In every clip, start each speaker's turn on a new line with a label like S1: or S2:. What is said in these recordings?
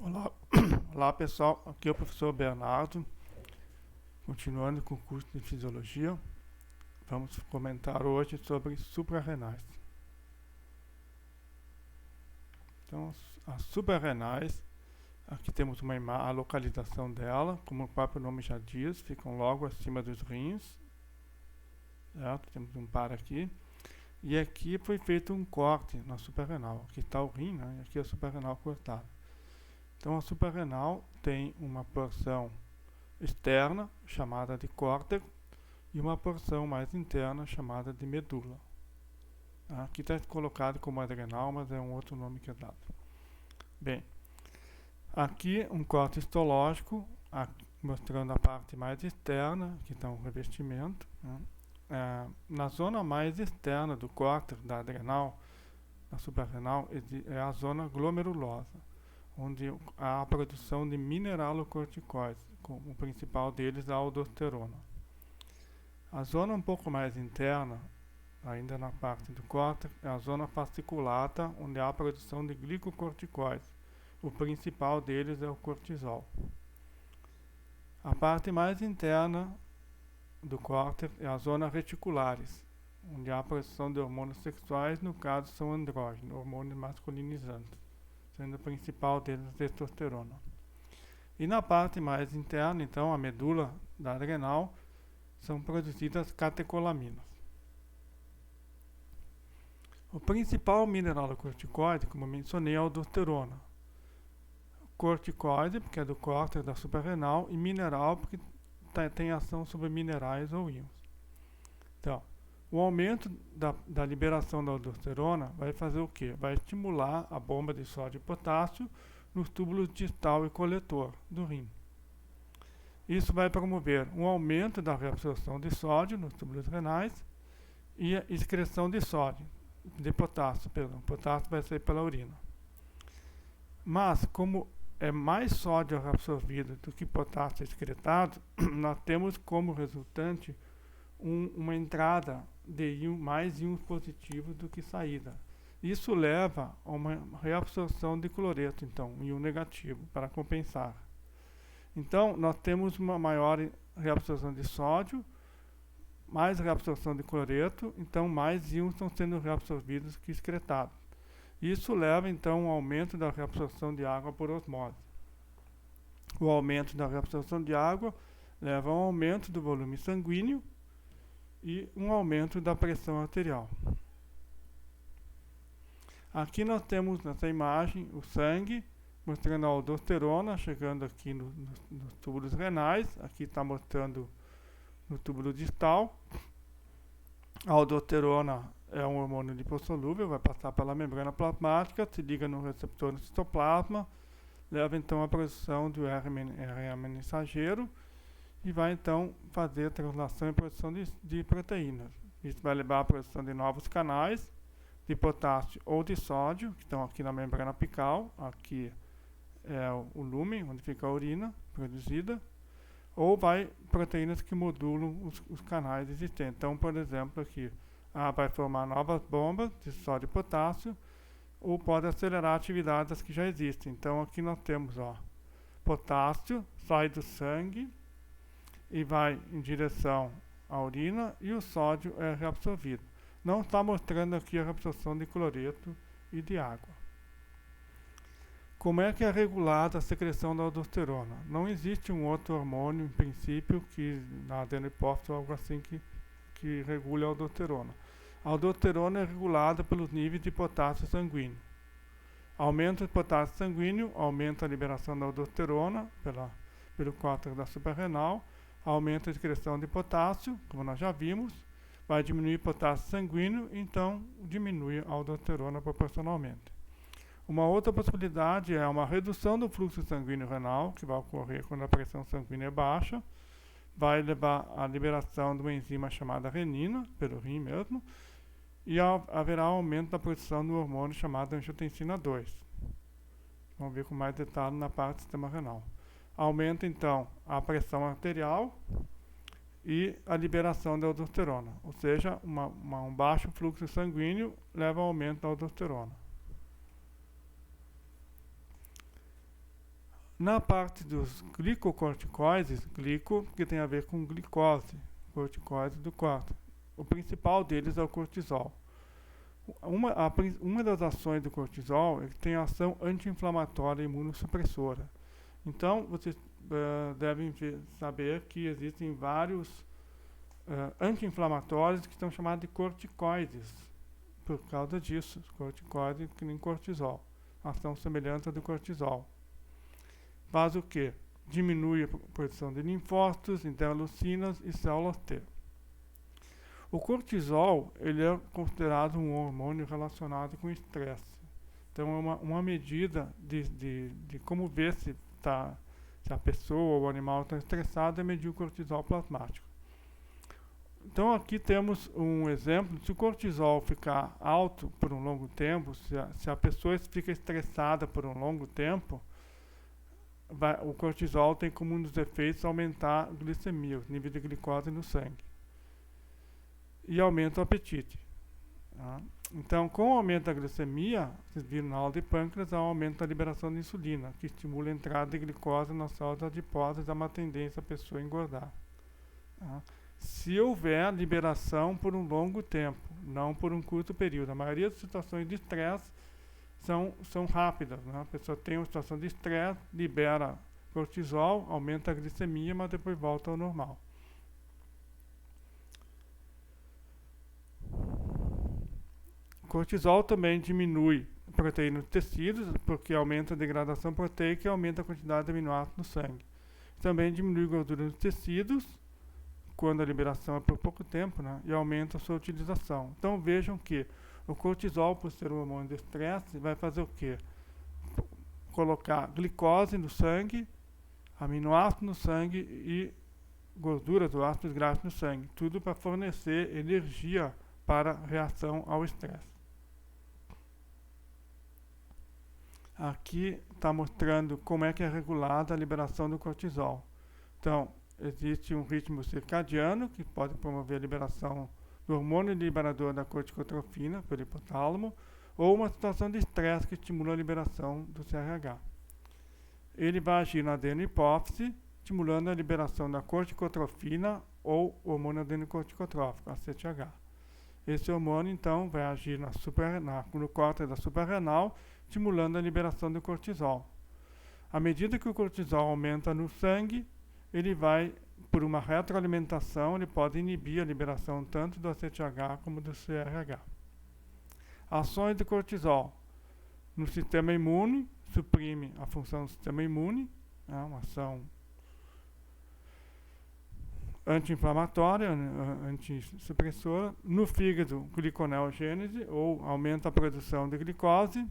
S1: Olá, olá pessoal, aqui é o professor Bernardo, continuando com o curso de Fisiologia. Vamos comentar hoje sobre suprarrenais. Então, as suprarrenais, aqui temos a localização dela, como o próprio nome já diz, ficam logo acima dos rins, certo? Temos um par aqui. E aqui foi feito um corte na suprarrenal. Aqui está o rim, né? E aqui a suprarrenal cortada. Então a suprarrenal tem uma porção externa, chamada de córtex, e uma porção mais interna, chamada de medula. Aqui está colocado como adrenal, mas é um outro nome que é dado. Bem, aqui um corte histológico, mostrando a parte mais externa, que está um revestimento. Né? Na zona mais externa do córtex, da adrenal, da suprarrenal, é a zona glomerulosa, onde há a produção de mineralocorticoides, o principal deles é a aldosterona. A zona um pouco mais interna, ainda na parte do córtex, é a zona fasciculata, onde há a produção de glicocorticoides. O principal deles é o cortisol. A parte mais interna do córtex é a zona reticulares, onde há a produção de hormônios sexuais, no caso são andrógenos, hormônios masculinizantes, sendo o principal deles a testosterona. E na parte mais interna, então, a medula da adrenal, são produzidas catecolaminas. O principal mineralocorticoide, como eu mencionei, é a aldosterona. Corticoide, porque é do córtex da suprarrenal, e mineral, porque tem ação sobre minerais ou íons. Então, o aumento da liberação da aldosterona vai fazer o quê? Vai estimular a bomba de sódio e potássio nos túbulos distal e coletor do rim. Isso vai promover um aumento da reabsorção de sódio nos túbulos renais e a excreção de sódio, de potássio, perdão. Potássio vai sair pela urina. Mas, como é mais sódio reabsorvido do que potássio excretado, nós temos como resultante uma entrada de mais íons positivos do que saída. Isso leva a uma reabsorção de cloreto, então, um íon negativo, para compensar. Então, nós temos uma maior reabsorção de sódio, mais reabsorção de cloreto, então mais íons estão sendo reabsorvidos que excretados. Isso leva, então, ao aumento da reabsorção de água por osmose. O aumento da reabsorção de água leva a um aumento do volume sanguíneo e um aumento da pressão arterial. Aqui nós temos nessa imagem o sangue, mostrando a aldosterona chegando aqui nos túbulos renais. Aqui está mostrando no túbulo distal. A aldosterona é um hormônio lipossolúvel, vai passar pela membrana plasmática, se liga no receptor no citoplasma, leva então à produção do RNA mensageiro e vai então fazer a translação e produção de proteínas. Isso vai levar à produção de novos canais de potássio ou de sódio, que estão aqui na membrana apical. Aqui é o lúmen, onde fica a urina produzida, ou vai proteínas que modulam os canais existentes. Então, por exemplo, aqui vai formar novas bombas de sódio e potássio, ou pode acelerar a atividade das que já existem. Então, aqui nós temos potássio, sai do sangue e vai em direção à urina, e o sódio é reabsorvido. Não está mostrando aqui a reabsorção de cloreto e de água. Como é que é regulada a secreção da aldosterona? Não existe um outro hormônio, em princípio, que na adenopófito ou algo assim que regule a aldosterona. A aldosterona é regulada pelos níveis de potássio sanguíneo. Aumenta o potássio sanguíneo, aumenta a liberação da aldosterona pelo córtex da suprarrenal, aumenta a excreção de potássio, como nós já vimos, vai diminuir o potássio sanguíneo, então diminui a aldosterona proporcionalmente. Uma outra possibilidade é uma redução do fluxo sanguíneo renal, que vai ocorrer quando a pressão sanguínea é baixa, vai levar à liberação de uma enzima chamada renina, pelo rim mesmo, e haverá aumento da produção do hormônio chamado angiotensina 2. Vamos ver com mais detalhe na parte do sistema renal. Aumenta então a pressão arterial e a liberação da aldosterona, ou seja, um baixo fluxo sanguíneo leva ao aumento da aldosterona. Na parte dos glicocorticoides, glico que tem a ver com glicose, corticoides do córtex. O principal deles é o cortisol. Uma das ações do cortisol é que tem ação anti-inflamatória e imunossupressora. Então, vocês devem saber que existem vários anti-inflamatórios que são chamados de corticoides, por causa disso, corticoides que nem cortisol, ação semelhante à do cortisol. Faz o quê? Diminui a produção de linfócitos, interleucinas e células T. O cortisol, ele é considerado um hormônio relacionado com estresse. Então, é uma medida de como ver se a pessoa ou o animal está estressado é medir o cortisol plasmático. Então, aqui temos um exemplo. Se o cortisol ficar alto por um longo tempo, se a pessoa fica estressada por um longo tempo, o cortisol tem como um dos efeitos aumentar a glicemia, o nível de glicose no sangue. E aumenta o apetite. Tá? Então, com o aumento da glicemia, vocês viram na aula de pâncreas, há um aumento da liberação de insulina, que estimula a entrada de glicose nas células adiposas, dá uma tendência a pessoa a engordar. Tá? Se houver liberação por um longo tempo, não por um curto período. A maioria das situações de estresse são rápidas. Né? A pessoa tem uma situação de estresse, libera cortisol, aumenta a glicemia, mas depois volta ao normal. O cortisol também diminui a proteína dos tecidos, porque aumenta a degradação proteica e aumenta a quantidade de aminoácidos no sangue. Também diminui a gordura dos tecidos, quando a liberação é por pouco tempo, né? E aumenta a sua utilização. Então vejam que o cortisol, por ser um hormônio de estresse, vai fazer o quê? Colocar glicose no sangue, aminoácidos no sangue e gorduras ou ácidos graxos no sangue. Tudo para fornecer energia para a reação ao estresse. Aqui está mostrando como é que é regulada a liberação do cortisol. Então, existe um ritmo circadiano que pode promover a liberação do hormônio liberador da corticotrofina pelo hipotálamo, ou uma situação de estresse que estimula a liberação do CRH. Ele vai agir na adenopófise, estimulando a liberação da corticotrofina ou hormônio adenocorticotrófico, ACTH. Esse hormônio, então, vai agir no córtex da suprarrenal, estimulando a liberação do cortisol. À medida que o cortisol aumenta no sangue, ele vai, por uma retroalimentação, ele pode inibir a liberação tanto do ACTH como do CRH. Ações de cortisol no sistema imune, suprime a função do sistema imune, uma ação anti-inflamatória, antissupressora. No fígado, gliconeogênese, ou aumenta a produção de glicose.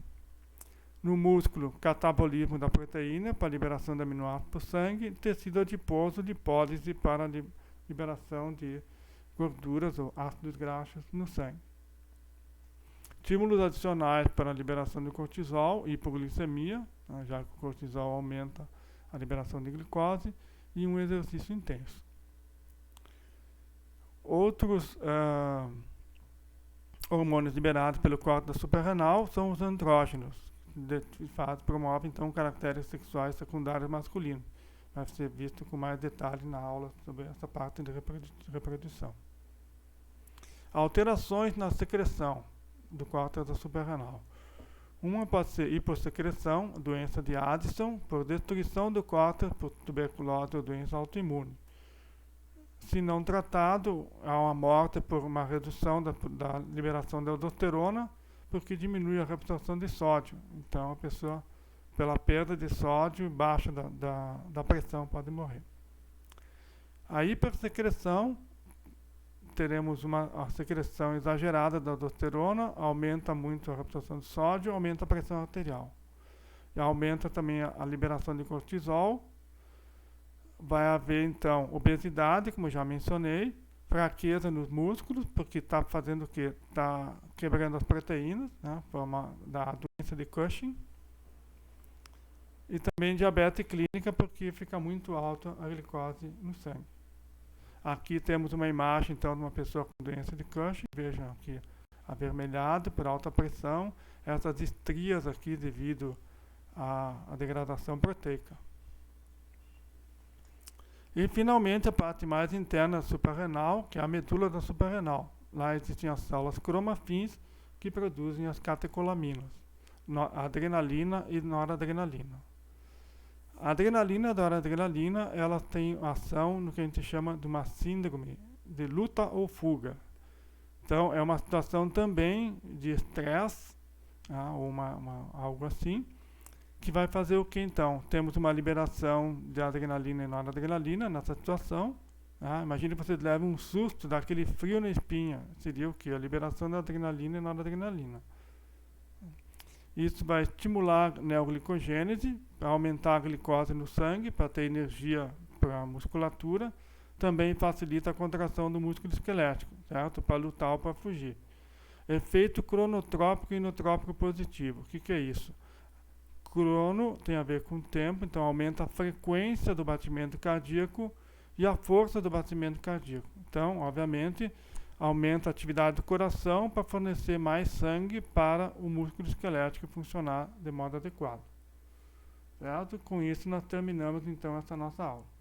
S1: No músculo, catabolismo da proteína para liberação de aminoácidos para o sangue. Tecido adiposo, lipólise para liberação de gorduras ou ácidos graxos no sangue. Estímulos adicionais para a liberação de cortisol e hipoglicemia, já que o cortisol aumenta a liberação de glicose, e um exercício intenso. Outros hormônios liberados pelo córtex suprarrenal são os andrógenos, de fato promovem então caracteres sexuais secundários masculinos. Vai ser visto com mais detalhe na aula sobre essa parte de reprodução. Alterações na secreção do córtex suprarrenal. Uma pode ser hipossecreção, doença de Addison, por destruição do córtex por tuberculose ou doença autoimune. Se não tratado, há uma morte por uma redução da liberação da aldosterona, porque diminui a reabsorção de sódio. Então, a pessoa, pela perda de sódio, baixa da pressão, pode morrer. A hipersecreção, teremos a secreção exagerada da aldosterona, aumenta muito a reabsorção de sódio, aumenta a pressão arterial. E aumenta também a liberação de cortisol. Vai haver, então, obesidade, como já mencionei, fraqueza nos músculos, porque está fazendo o quê? Está quebrando as proteínas, né, forma da doença de Cushing. E também diabetes clínica, porque fica muito alta a glicose no sangue. Aqui temos uma imagem, então, de uma pessoa com doença de Cushing. Vejam aqui, avermelhado por alta pressão. Essas estrias aqui devido à degradação proteica. E finalmente a parte mais interna suprarrenal, que é a medula da suprarrenal. Lá existem as células cromafins que produzem as catecolaminas, adrenalina e noradrenalina. A adrenalina e a noradrenalina, elas têm ação no que a gente chama de uma síndrome de luta ou fuga. Então, é uma situação também de estresse, ou algo assim, que vai fazer o que então? Temos uma liberação de adrenalina e noradrenalina nessa situação. Imagine que você leva um susto daquele frio na espinha. Seria o que? A liberação da adrenalina e noradrenalina. Isso vai estimular a neoglicogênese, para aumentar a glicose no sangue, para ter energia para a musculatura. Também facilita a contração do músculo esquelético, certo? Para lutar ou para fugir. Efeito cronotrópico e inotrópico positivo. O que é isso? Crono tem a ver com o tempo, então aumenta a frequência do batimento cardíaco e a força do batimento cardíaco. Então, obviamente, aumenta a atividade do coração para fornecer mais sangue para o músculo esquelético funcionar de modo adequado. Certo? Com isso nós terminamos então essa nossa aula.